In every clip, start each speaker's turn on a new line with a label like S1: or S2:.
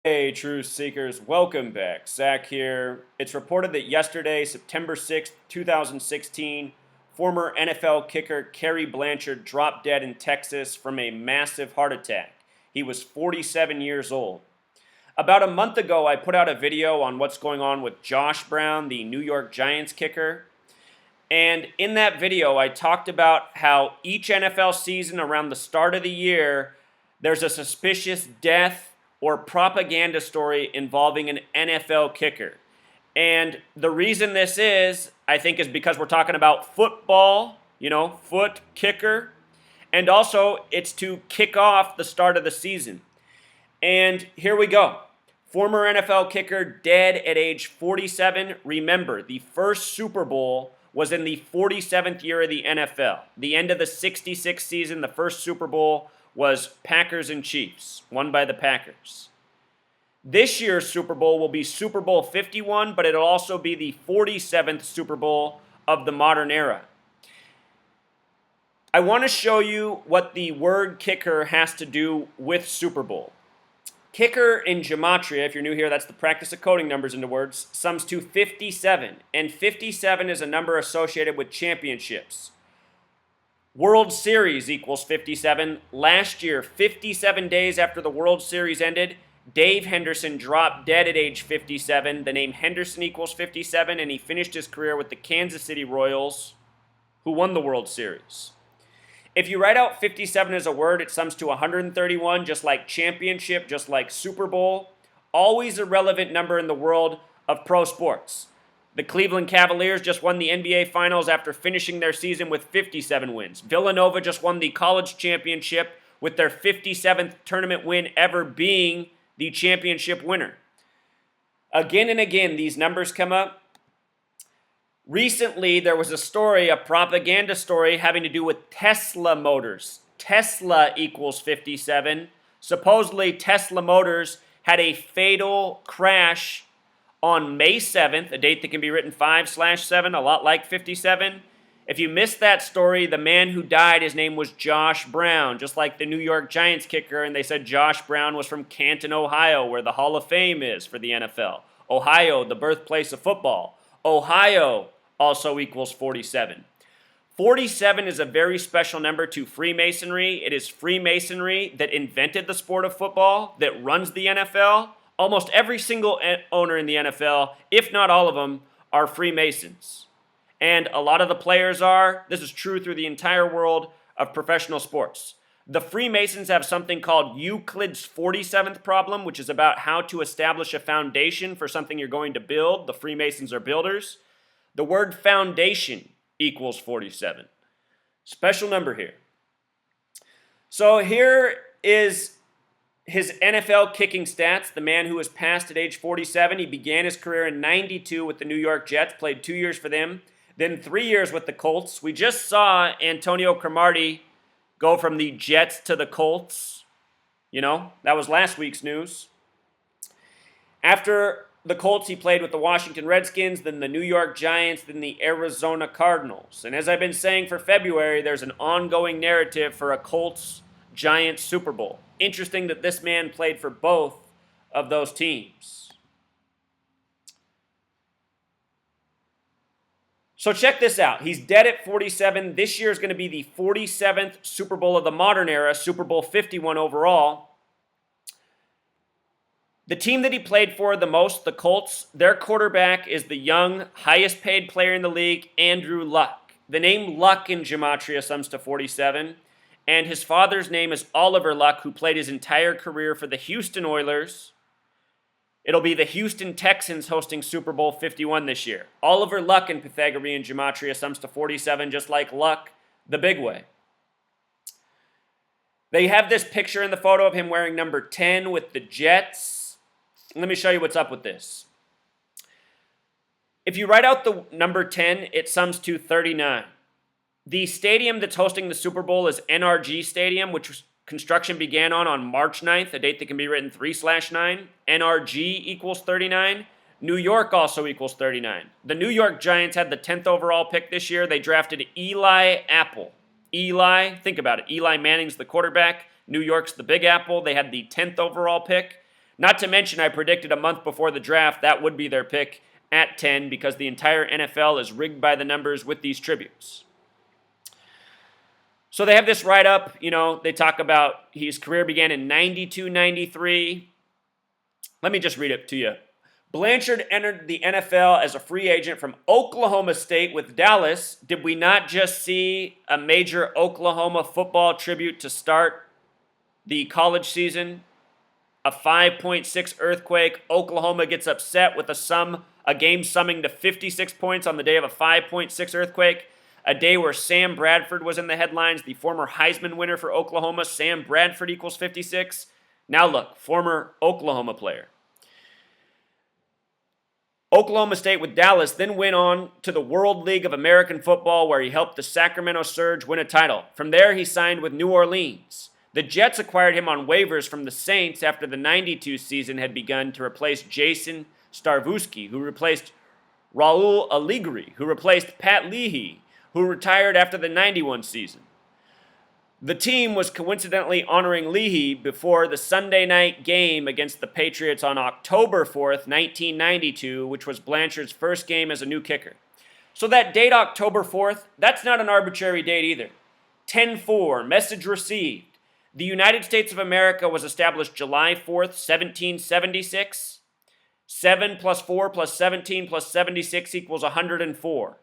S1: Hey, truth seekers, welcome back. Zach here. It's reported that yesterday, September 6th, 2016, former NFL kicker Cary Blanchard dropped dead in Texas from a massive heart attack. He was 47 years old. About a month ago, I put out a video on what's going on with Josh Brown, the New York Giants kicker. And in that video, I talked about how each NFL season around the start of the year, there's a suspicious death or propaganda story involving an NFL kicker. And the reason this is, I think, is because we're talking about football, foot kicker, and also it's to kick off the start of the season. And here we go. Former NFL kicker dead at age 47. Remember, the first Super Bowl was in the 47th year of the NFL. The end of the 66th season, the first Super Bowl was Packers and Chiefs, won by the Packers. This year's Super Bowl will be Super Bowl 51, but it'll also be the 47th Super Bowl of the modern era. I want to show you what the word kicker has to do with Super Bowl. Kicker in gematria, if you're new here, that's the practice of coding numbers into words, sums to 57, and 57 is a number associated with championships. World Series equals 57. Last year, 57 days after the World Series ended, Dave Henderson dropped dead at age 57. The name Henderson equals 57, and he finished his career with the Kansas City Royals, who won the World Series. If you write out 57 as a word, it sums to 131, just like championship, just like Super Bowl. Always a relevant number in the world of pro sports. The Cleveland Cavaliers just won the NBA Finals after finishing their season with 57 wins. Villanova just won the college championship with their 57th tournament win ever being the championship winner. Again and again, these numbers come up. Recently, there was a story, a propaganda story, having to do with Tesla Motors. Tesla equals 57. Supposedly, Tesla Motors had a fatal crash on May 7th, a date that can be written 5/7, a lot like 57. If you missed that story, the man who died, his name was Josh Brown, just like the New York Giants kicker, and they said Josh Brown was from Canton, Ohio, where the Hall of Fame is for the NFL. Ohio, the birthplace of football. Ohio also equals 47. 47 is a very special number to Freemasonry. It is Freemasonry that invented the sport of football, that runs the NFL. Almost every single owner in the NFL, if not all of them, are Freemasons. And a lot of the players are. This is true through the entire world of professional sports. The Freemasons have something called Euclid's 47th problem, which is about how to establish a foundation for something you're going to build. The Freemasons are builders. The word foundation equals 47. Special number here. So here is his NFL kicking stats. The man who was passed at age 47. He began his career in 92 with the New York Jets, played 2 years for them, then 3 years with the Colts. We just saw Antonio Cromartie go from the Jets to the Colts. That was last week's news. After the Colts, he played with the Washington Redskins, then the New York Giants, then the Arizona Cardinals. And as I've been saying for February, there's an ongoing narrative for a Colts-Giants Super Bowl. Interesting that this man played for both of those teams. So check this out. He's dead at 47. This year is going to be the 47th Super Bowl of the modern era, Super Bowl 51 overall. The team that he played for the most, the Colts, their quarterback is the young, highest paid player in the league, Andrew Luck. The name Luck in gematria sums to 47. And his father's name is Oliver Luck, who played his entire career for the Houston Oilers. It'll be the Houston Texans hosting Super Bowl 51 this year. Oliver Luck in Pythagorean gematria sums to 47, just like Luck the big way. They have this picture in the photo of him wearing number 10 with the Jets. Let me show you what's up with this. If you write out the number 10, it sums to 39. The stadium that's hosting the Super Bowl is NRG Stadium, which construction began on March 9th, a date that can be written 3/9. NRG equals 39. New York also equals 39. The New York Giants had the 10th overall pick this year. They drafted Eli Apple. Eli, think about it. Eli Manning's the quarterback. New York's the Big Apple. They had the 10th overall pick. Not to mention, I predicted a month before the draft that would be their pick at 10 because the entire NFL is rigged by the numbers with these tributes. So they have this write-up, they talk about his career began in 92-93. Let me just read it to you. Blanchard entered the NFL as a free agent from Oklahoma State with Dallas. Did we not just see a major Oklahoma football tribute to start the college season? A 5.6 earthquake. Oklahoma gets upset with a game summing to 56 points on the day of a 5.6 earthquake. A day where Sam Bradford was in the headlines, the former Heisman winner for Oklahoma. Sam Bradford equals 56. Now look, former Oklahoma player. Oklahoma State with Dallas then went on to the World League of American Football where he helped the Sacramento Surge win a title. From there, he signed with New Orleans. The Jets acquired him on waivers from the Saints after the 92 season had begun to replace Jason Starvuski, who replaced Raul Allegri, who replaced Pat Leahy, who retired after the 91 season. The team was coincidentally honoring Leahy before the Sunday night game against the Patriots on October 4th, 1992, which was Blanchard's first game as a new kicker. So that date, October 4th, that's not an arbitrary date either. 10-4, message received. The United States of America was established July 4th, 1776. 7 plus 4 plus 17 plus 76 equals 104.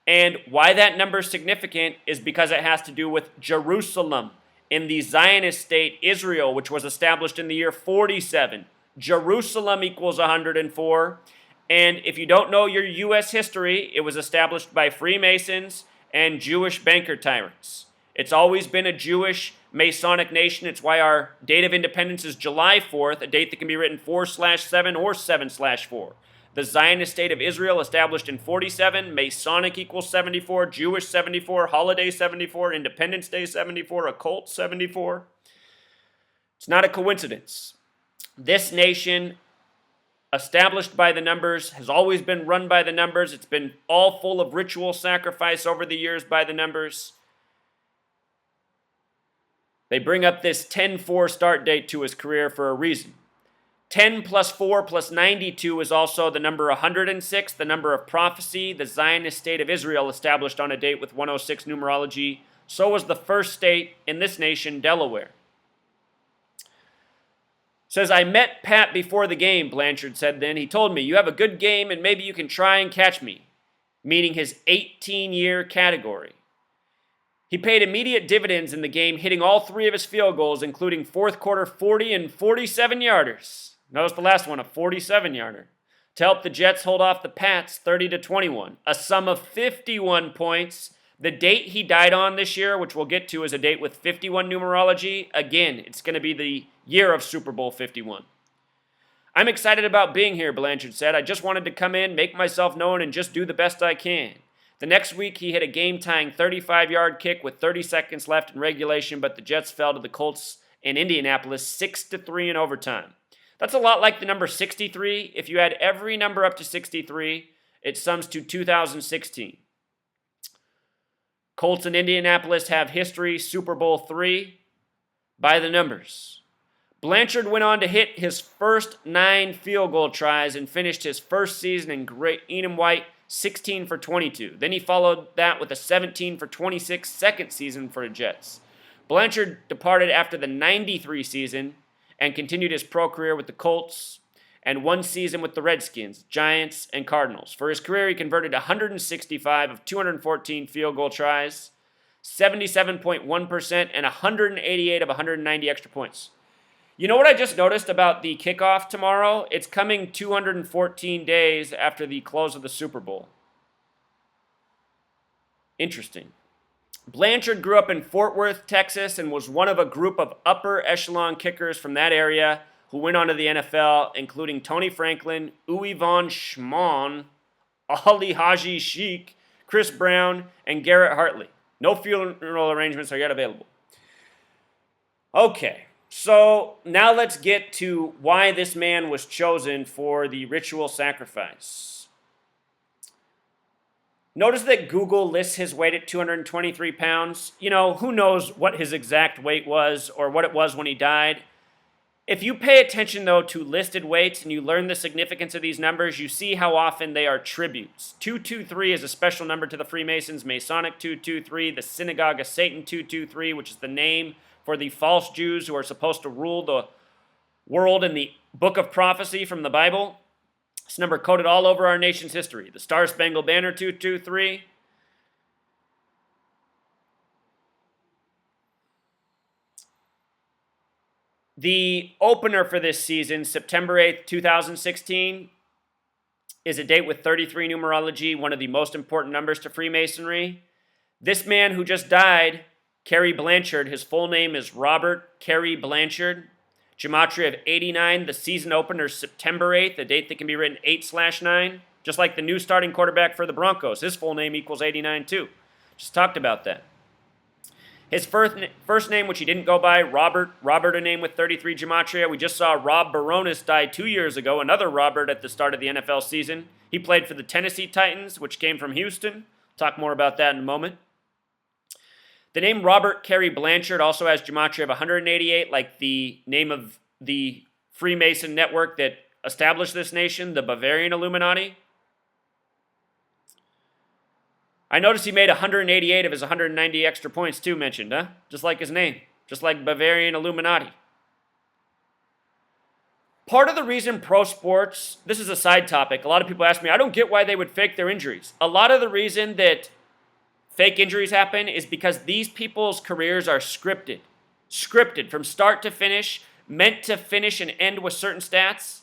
S1: And why that number is significant is because it has to do with Jerusalem in the Zionist state Israel, which was established in the year 47. Jerusalem equals 104. And if you don't know your U.S. history, it was established by Freemasons and Jewish banker tyrants. It's always been a Jewish Masonic nation. It's why our date of independence is July 4th, a date that can be written 4/7 or 7/4. The Zionist state of Israel established in 47, Masonic equals 74, Jewish 74, holiday 74, Independence Day 74, occult 74. It's not a coincidence. This nation, established by the numbers, has always been run by the numbers. It's been all full of ritual sacrifice over the years by the numbers. They bring up this 10-4 start date to his career for a reason. 10 plus 4 plus 92 is also the number 106, the number of prophecy. The Zionist state of Israel established on a date with 106 numerology. So was the first state in this nation, Delaware. Says, I met Pat before the game, Blanchard said then. He told me, you have a good game and maybe you can try and catch me, meaning his 18-year category. He paid immediate dividends in the game, hitting all three of his field goals, including fourth quarter 40 and 47-yarders. Notice the last one, a 47-yarder. To help the Jets hold off the Pats 30-21. A sum of 51 points. The date he died on this year, which we'll get to, is a date with 51 numerology. Again, it's going to be the year of Super Bowl 51. I'm excited about being here, Blanchard said. I just wanted to come in, make myself known, and just do the best I can. The next week, he hit a game-tying 35-yard kick with 30 seconds left in regulation, but the Jets fell to the Colts in Indianapolis 6-3 in overtime. That's a lot like the number 63. If you add every number up to 63, it sums to 2016. Colts and Indianapolis have history, Super Bowl III, by the numbers. Blanchard went on to hit his first 9 field goal tries and finished his first season in Great Enum White 16 for 22. Then he followed that with a 17 for 26 second season for the Jets. Blanchard departed after the 93 season and continued his pro career with the Colts and 1 season with the Redskins, Giants, and Cardinals. For his career, he converted 165 of 214 field goal tries, 77.1%, and 188 of 190 extra points. You know what I just noticed about the kickoff tomorrow? It's coming 214 days after the close of the Super Bowl. Interesting. Blanchard grew up in Fort Worth, Texas, and was one of a group of upper echelon kickers from that area who went on to the NFL, including Tony Franklin, Uwe von Schmann, Ali Haji Sheik, Chris Brown, and Garrett Hartley. No funeral arrangements are yet available. Okay, so now let's get to why this man was chosen for the ritual sacrifice. Notice that Google lists his weight at 223 pounds. You know, who knows what his exact weight was or what it was when he died. If you pay attention, though, to listed weights and you learn the significance of these numbers, you see how often they are tributes. 223 is a special number to the Freemasons, Masonic 223, the Synagogue of Satan 223, which is the name for the false Jews who are supposed to rule the world in the book of prophecy from the Bible. This number coded all over our nation's history. The Star Spangled Banner 223. The opener for this season, September 8th, 2016, is a date with 33 numerology, one of the most important numbers to Freemasonry. This man who just died, Cary Blanchard, his full name is Robert Cary Blanchard. Gematria of 89, the season opener is September 8th, a date that can be written 8/9, just like the new starting quarterback for the Broncos. His full name equals 89 too. Just talked about that. His first name, which he didn't go by, Robert, a name with 33 gematria. We just saw Rob Baronis die 2 years ago, another Robert at the start of the NFL season. He played for the Tennessee Titans, which came from Houston. Talk more about that in a moment. The name Robert Cary Blanchard also has gematria of 188, like the name of the Freemason network that established this nation, the Bavarian Illuminati. I noticed he made 188 of his 190 extra points too mentioned, huh? Just like his name. Just like Bavarian Illuminati. Part of the reason pro sports, this is a side topic, a lot of people ask me, I don't get why they would fake their injuries. A lot of the reason that fake injuries happen is because these people's careers are scripted. Scripted from start to finish, meant to finish and end with certain stats.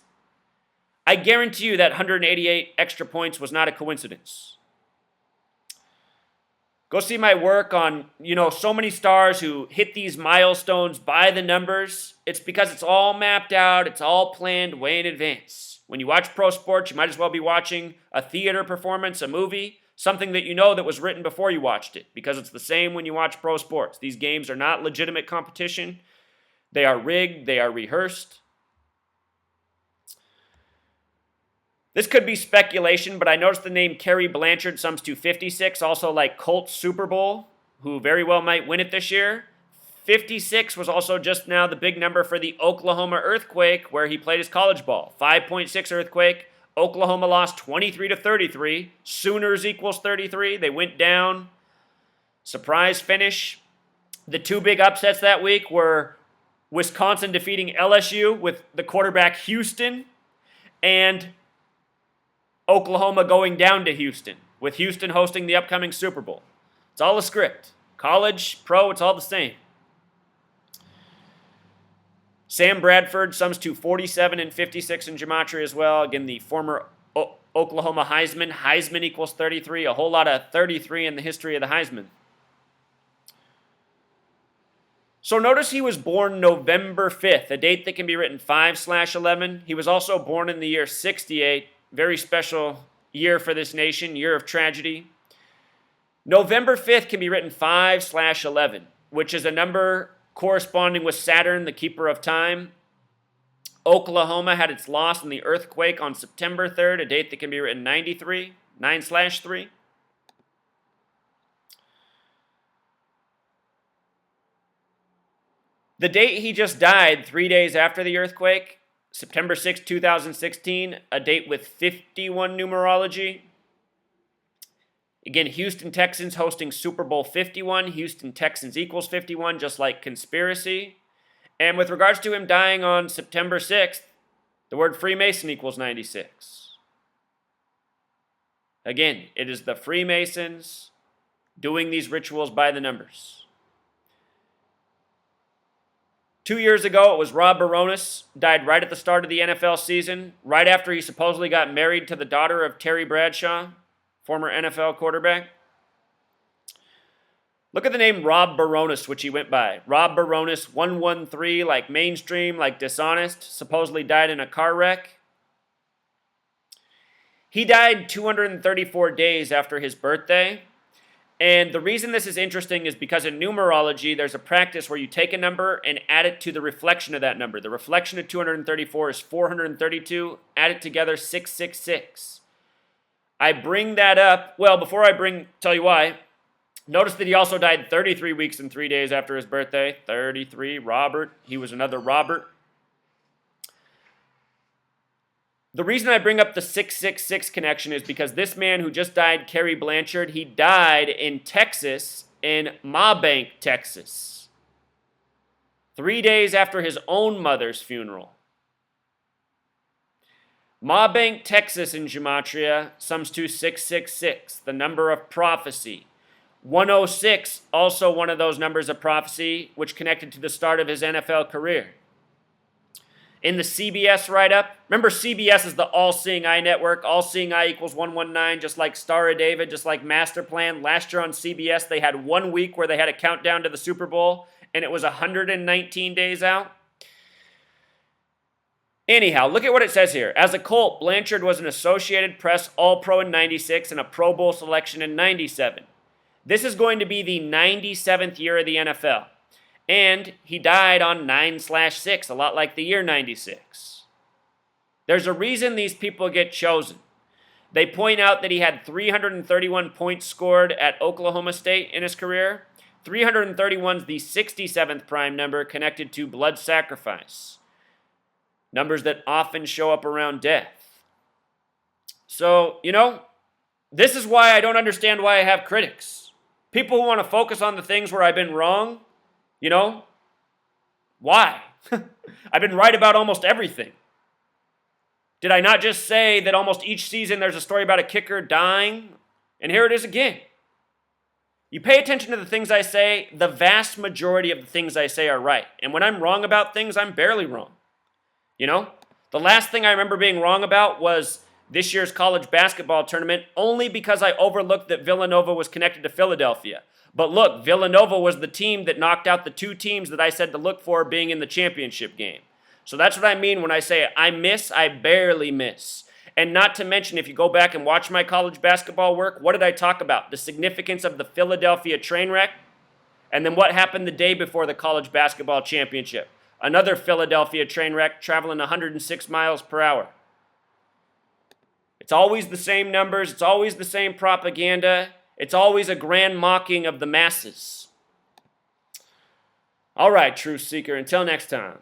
S1: I guarantee you that 188 extra points was not a coincidence. Go see my work on, so many stars who hit these milestones by the numbers. It's because it's all mapped out. It's all planned way in advance. When you watch pro sports, you might as well be watching a theater performance, a movie, something that you know that was written before you watched it, because it's the same when you watch pro sports. These games are not legitimate competition. They are rigged. They are rehearsed. This could be speculation, but I noticed the name Cary Blanchard sums to 56, also like Colts Super Bowl, who very well might win it this year. 56 was also just now the big number for the Oklahoma earthquake, where he played his college ball. 5.6 earthquake. Oklahoma lost 23-33. Sooners equals 33. They went down. Surprise finish. The two big upsets that week were Wisconsin defeating LSU with the quarterback Houston, and Oklahoma going down to Houston, with Houston hosting the upcoming Super Bowl. It's all a script. College, pro, it's all the same. Sam Bradford sums to 47 and 56 in gematria as well. Again, the former Oklahoma Heisman. Heisman equals 33. A whole lot of 33 in the history of the Heisman. So notice he was born November 5th, a date that can be written 5/11. He was also born in the year 68. Very special year for this nation, year of tragedy. November 5th can be written 5/11, which is a number corresponding with Saturn, the keeper of time. Oklahoma had its loss in the earthquake on September 3rd, a date that can be written 93, 9/3. The date he just died, 3 days after the earthquake, September 6, 2016, a date with 51 numerology. Again, Houston Texans hosting Super Bowl 51. Houston Texans equals 51, just like conspiracy. And with regards to him dying on September 6th, the word Freemason equals 96. Again, it is the Freemasons doing these rituals by the numbers. 2 years ago, it was Rob Baronis, died right at the start of the NFL season, right after he supposedly got married to the daughter of Terry Bradshaw, former NFL quarterback. Look at the name Rob Baronis, which he went by. Rob Baronis, 113, like mainstream, like dishonest, supposedly died in a car wreck. He died 234 days after his birthday. And the reason this is interesting is because in numerology, there's a practice where you take a number and add it to the reflection of that number. The reflection of 234 is 432. Add it together, 666. I bring that up. Well, before I tell you why, notice that he also died 33 weeks and 3 days after his birthday. 33, Robert. He was another Robert. The reason I bring up the 666 connection is because this man who just died, Cary Blanchard, he died in Texas, in Mabank, Texas, 3 days after his own mother's funeral. Mabank, Texas in Gematria sums to 666, the number of prophecy. 106, also one of those numbers of prophecy, which connected to the start of his NFL career. In the CBS write-up, remember CBS is the all-seeing eye network. All-seeing eye equals 119, just like Star of David, just like Master Plan. Last year on CBS, they had 1 week where they had a countdown to the Super Bowl, and it was 119 days out. Anyhow, look at what it says here. As a Colt, Blanchard was an Associated Press All-Pro in 96 and a Pro Bowl selection in 97. This is going to be the 97th year of the NFL. And he died on 9/6, a lot like the year 96. There's a reason these people get chosen. They point out that he had 331 points scored at Oklahoma State in his career. 331 is the 67th prime number connected to blood sacrifice. Numbers that often show up around death. So, this is why I don't understand why I have critics. People who want to focus on the things where I've been wrong. Why? I've been right about almost everything. Did I not just say that almost each season there's a story about a kicker dying? And here it is again. You pay attention to the things I say, the vast majority of the things I say are right. And when I'm wrong about things, I'm barely wrong. The last thing I remember being wrong about was this year's college basketball tournament, only because I overlooked that Villanova was connected to Philadelphia. But look, Villanova was the team that knocked out the 2 teams that I said to look for being in the championship game. So that's what I mean when I say I miss, I barely miss. And not to mention, if you go back and watch my college basketball work, what did I talk about? The significance of the Philadelphia train wreck. And then what happened the day before the college basketball championship? Another Philadelphia train wreck traveling 106 miles per hour. It's always the same numbers. It's always the same propaganda. It's always a grand mocking of the masses. All right, truth seeker, until next time.